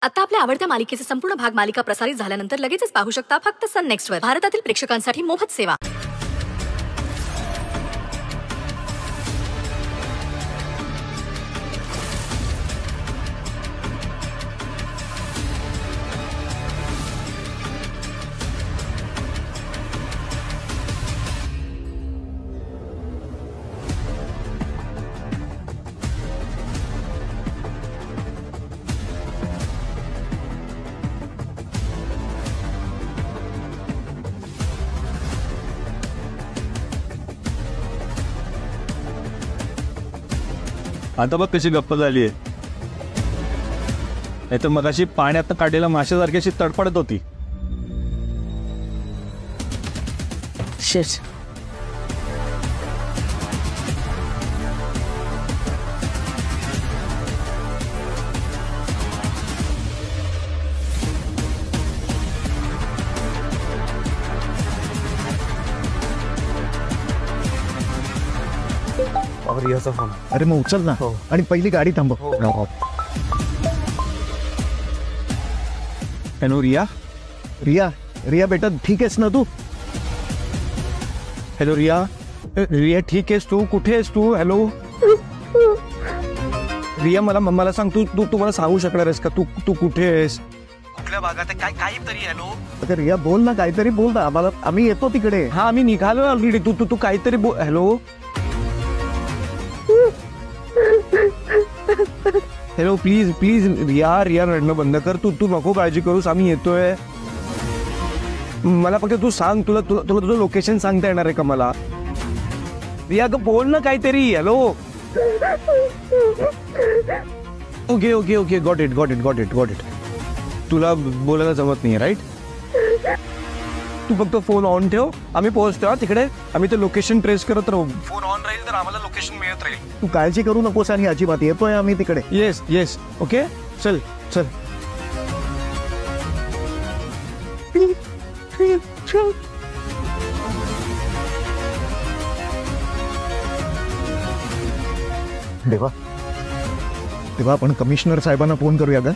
आता आपल्या आवडत्या मालिकेचे संपूर्ण भाग मालिका प्रसारित झाल्यानंतर लगेचच पाहू शकता फक्त सन नेक्स्टवर. भारतातील प्रेक्षकांसाठी मोफत सेवा. आता बघ कशी गप्प झाली आहे. नाही तर मगाशी पाण्यात काढलेला माशासारखी अशी तडफडत होती. शेष रियाचा फोन. अरे मग उचल ना. आणि पहिली गाडी थांबव. हॅलो रिया. रिया रिया बेटा ठीक आहेस ना तू? हॅलो रिया. रिया ठीक आहेस तू? कुठे आहेस तू? हॅलो रिया मला सांग तू मला सांगू शकणार आहेस का तू कुठे आहेस? कुठल्या भागात आहे? काय काहीतरी. हॅलो अरे रिया बोल ना, काहीतरी बोल ना. आम्हाला आम्ही येतो तिकडे. हा आम्ही निघालो ऑलरेडी. तू काहीतरी बोल. Hello hello please please Riya रडणं बंद कर. तू नको काळजी करूस. आम्ही येतोय. मला फक्त तू सांग. तुला तुझं लोकेशन सांगता येणार आहे का मला? रिया ग बोल ना काहीतरी. Hello okay okay okay got it. तुला बोलायला जमत नाही राईट? तू फक्त फोन ऑन ठेव. आम्ही पोहोचतो तिकडे. आम्ही ते लोकेशन ट्रेस करत राहू. फोन ऑन राहील तर आम्हाला लोकेशन मिळत राहील. तू काळजी करू नकोस आणि अजिबात येतोय आम्ही तिकडे. येस ओके चल. तेव्हा आपण कमिशनर साहेबांना फोन करूया का?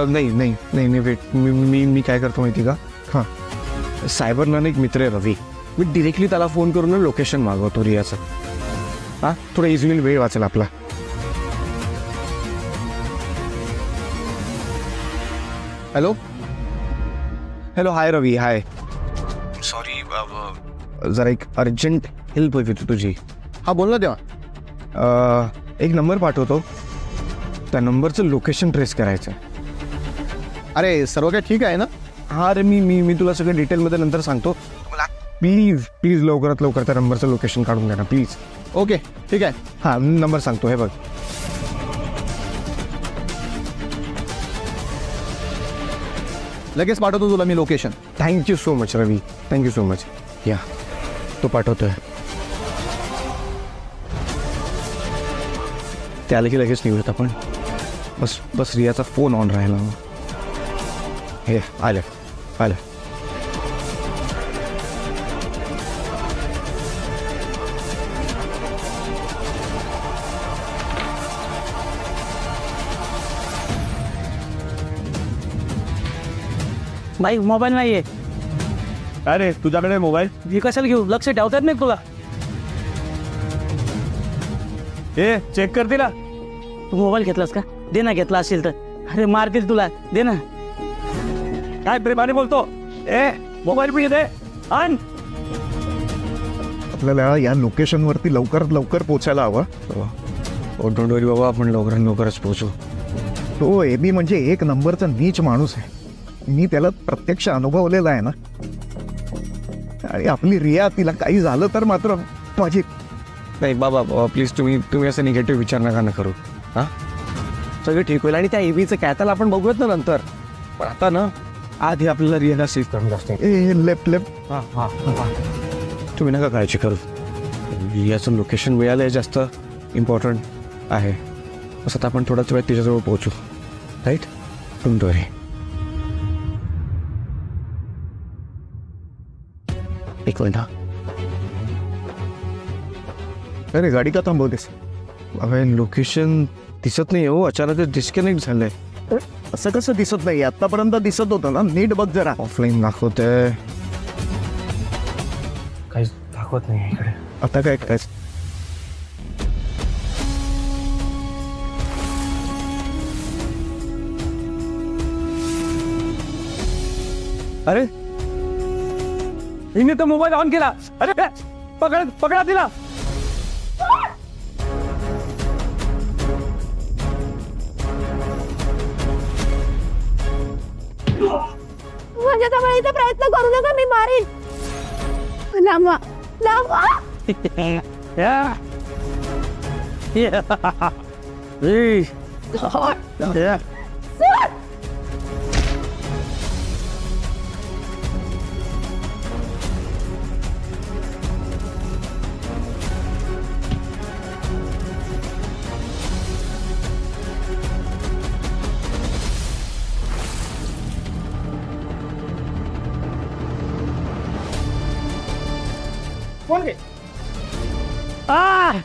नाही वेट. मी काय करतो माहिती का? हां सायबरला एक मित्र आहे रवी. मी डिरेक्टली त्याला फोन करून लोकेशन मागवतो रियाचं. हां थोडा इझिली वेळ वाचेल आपला. हॅलो हाय रवी. हाय सॉरी जरा एक अर्जंट हेल्प हवी होती तुझी. हा बोल ना. तेव्हा एक नंबर पाठवतो. त्या नंबरचं लोकेशन ट्रेस करायचं. अरे सर्व काय ठीक आहे ना? हां अरे मी तुला सगळं डिटेलमध्ये नंतर सांगतो. प्लीज लवकरात लवकर त्या नंबरचं लोकेशन काढून द्या ना प्लीज. ओके ठीक आहे. हां नंबर सांगतो. हे बघ. लगेच पाठवतो तुला मी location. Thank you so much Ravi. Thank you so much. या तो पाठवतोय. ते आलं की लगेच निघूयात आपण. बस रियाचा फोन ऑन राहिला. हे आलं. बाई मोबाईल नाहीये. अरे तुझ्याकडे मोबाईल? मी कशाला घेऊ? लक्ष ठेवतात नाही तुला. ए चेक कर दिला. तू मोबाईल घेतलास का? दे ना. घेतला असेल तर. अरे मारतील तुला. दे ना. काय प्रेमाने बोलतो? ए मोबाईल पण दे. आण. आपल्याला या लोकेशनवरती लवकरात लवकर पोचायला हवं. डोंट वरी बाबा. आपण लवकरच पोहोचू. तो एबी म्हणजे एक नंबरचा नीच माणूस आहे. मी त्याला प्रत्यक्ष अनुभवलेला आहे ना. आणि आपली रिया, तिला काही झालं तर मात्र माझी. नाही बाबा प्लीज तुम्ही असं निगेटिव्ह विचार नका ना करू. हां सगळं ठीक होईल. आणि त्या एबीचं काय त्याला आपण बघूयात ना नंतर. पण आता ना आधी आपल्याला रियाला सेफ करून जास्त. लेफ्ट. हां तुम्ही नका काळजी करू. रियाचं लोकेशन मिळालं आहे जास्त इम्पॉर्टंट आहे. असं आता आपण थोड्याच वेळात तिच्याजवळ पोहोचू. राईट? डोंट वरी. एक मिनिट. अरे गाडी का थांबवतेस? लोकेशन दिसत नाही हो. अचानक डिस्कनेक्ट झालंय. असं कसं दिसत नाही? आतापर्यंत दिसत होतं ना, नीट बघ जरा. ऑफलाईन दाखवतंय. काहीच दाखवत नाही इकडे. आता काय करायचं? अरे हिने तर मोबाईल ऑन केला. अरे पकडा तिला. माझ्या जवळ प्रयत्न करू नका, मी मारीन. लांबवा लांबवा. Yeah. Hey. Yeah. Ah!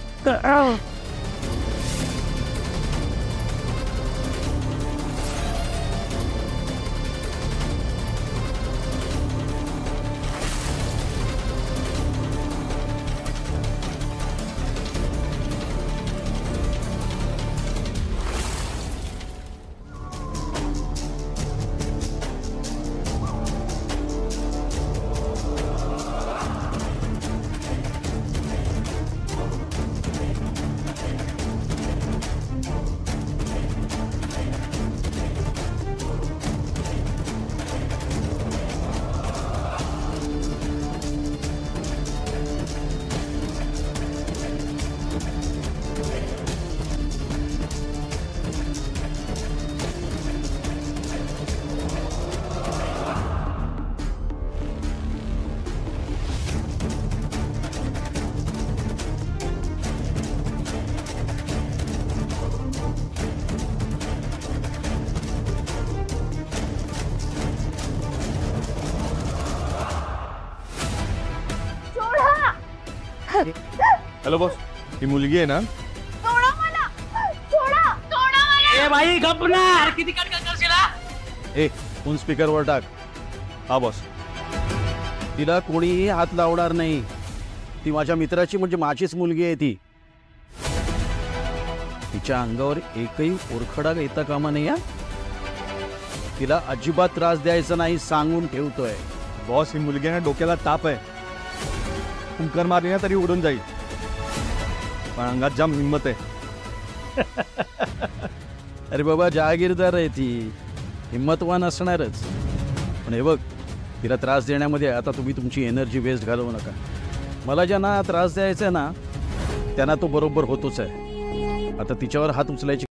Hello boss, ही मुलगी आहे ना? सोडा मला, सोडा, सोडा मला. ए भाई गप ना, किती कटकट करशील हा? ए फोन स्पीकरवर टाक. हा बॉस, तिला कोणीही हात लावणार नाही. ती माझ्या मित्राची म्हणजे माझीच मुलगी आहे. ती तिच्या अंगावर एकही ओरखडा येता कामा नाही. हा, तिला अजिबात त्रास द्यायचा नाही, सांगून ठेवतोय. बॉस, ही मुलगी ना डोक्याला ताप आहे. कुंकर मारली ना तरी उडून जाईल, पण अंगात जाम हिंमत आहे. अरे बाबा, जहागीरदार आहे ती, हिंमतवान असणारच. पण हे बघ, तिला त्रास देण्यामध्ये आता तुम्ही तुमची एनर्जी वेस्ट घालवू नका. मला ज्यांना त्रास द्यायचा आहे ना, त्यांना तो बरोबर होतोच आहे. आता तिच्यावर हात उचलायची